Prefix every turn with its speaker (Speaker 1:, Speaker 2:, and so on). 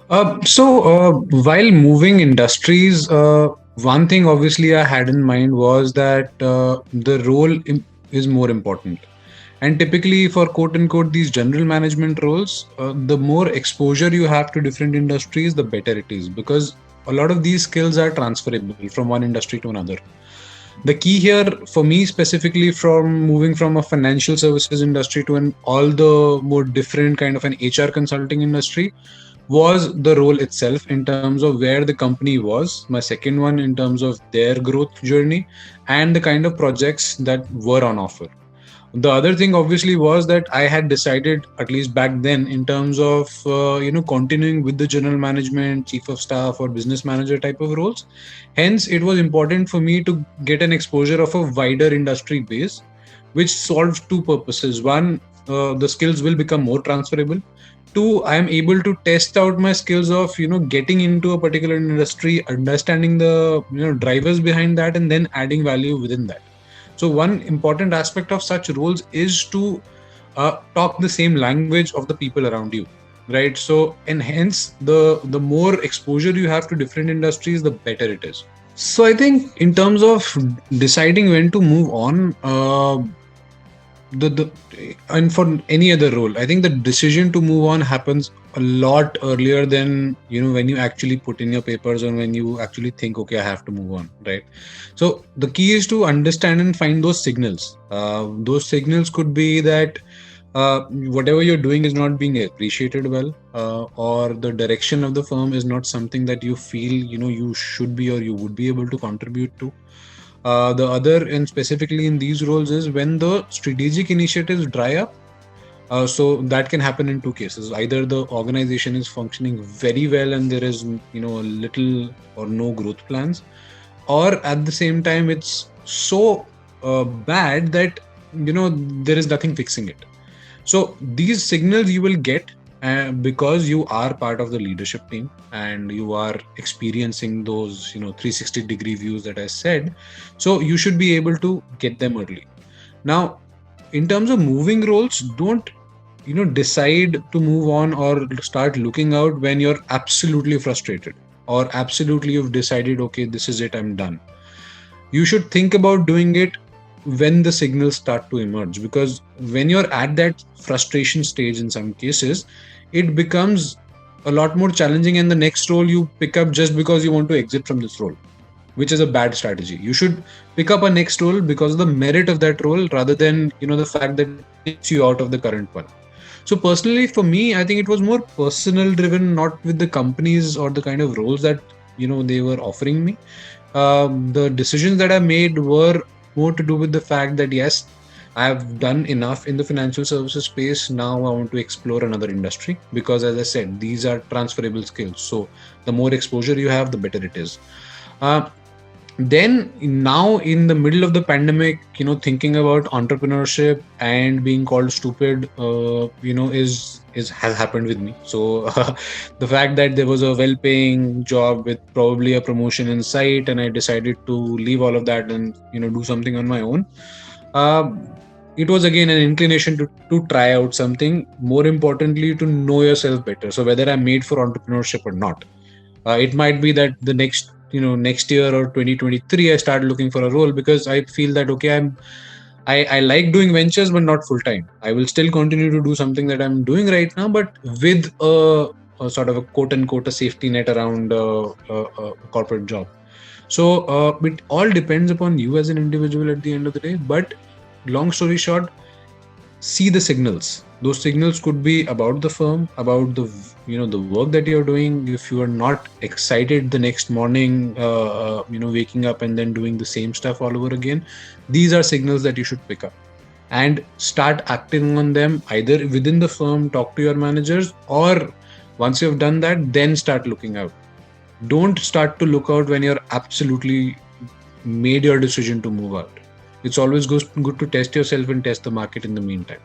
Speaker 1: While moving industries, one thing obviously I had in mind was that the is more important. And typically, for quote unquote these general management roles, the more exposure you have to different industries, the better it is, because a lot of these skills are transferable from one industry to another. The key here for me specifically, from moving from a financial services industry to an all the more different kind of an HR consulting industry, was the role itself in terms of where the company was. My second one in terms of their growth journey and the kind of projects that were on offer. The other thing obviously was that I had decided, at least back then, in terms of continuing with the general management, chief of staff, or business manager type of roles. Hence it was important for me to get an exposure of a wider industry base, which solves two purposes. One, the skills will become more transferable. Two, I am able to test out my skills of getting into a particular industry, understanding the drivers behind that, and then adding value within that. So one important aspect of such roles is to talk the same language of the people around you, right? So, and hence the more exposure you have to different industries, the better it is. So I think in terms of deciding when to move on, the and for any other role, I think the decision to move on happens a lot earlier than when you actually put in your papers, or when you actually think, okay, I have to move on, right? So the key is to understand and find those signals. Those signals could be that whatever you're doing is not being appreciated well, or the direction of the firm is not something that you feel you should be or you would be able to contribute to. The other, and specifically in these roles, is when the strategic initiatives dry up. So that can happen in two cases. Either the organization is functioning very well and there is little or no growth plans, or at the same time it's so bad that there is nothing fixing it. So these signals you will get because you are part of the leadership team and you are experiencing those 360-degree views that I said. So you should be able to get them early. Now, in terms of moving roles, don't decide to move on or start looking out when you're absolutely frustrated, or absolutely you've decided, okay, this is it, I'm done. You should think about doing it when the signals start to emerge, because when you're at that frustration stage, in some cases it becomes a lot more challenging, and the next role you pick up just because you want to exit from this role, which is a bad strategy. You should pick up a next role because of the merit of that role, rather than the fact that it takes you out of the current one. So personally, for me, I think it was more personal driven, not with the companies or the kind of roles that they were offering me. The decisions that I made were more to do with the fact that yes, I have done enough in the financial services space. Now I want to explore another industry, because, as I said, these are transferable skills. So the more exposure you have, the better it is. Uh, then now in the middle of the pandemic, thinking about entrepreneurship and being called stupid, is has happened with me. So the fact that there was a well-paying job with probably a promotion in sight, and I decided to leave all of that and do something on my own. uh, it was again an inclination to try out something. More importantly, to know yourself better. So whether I'm made for entrepreneurship or not, it might be that the next year or 2023 I start looking for a role, because I feel that okay, I like doing ventures but not full time. I will still continue to do something that I'm doing right now, but with a sort of a quote unquote a safety net around a corporate job. So it all depends upon you as an individual at the end of the day. But long story short, see the signals. Those signals could be about the firm, about the work that you're doing. If you are not excited the next morning, waking up and then doing the same stuff all over again, these are signals that you should pick up and start acting on them, either within the firm, talk to your managers, or once you've done that, then start looking out. Don't start to look out when you're absolutely made your decision to move out. It's always good to test yourself and test the market in the meantime.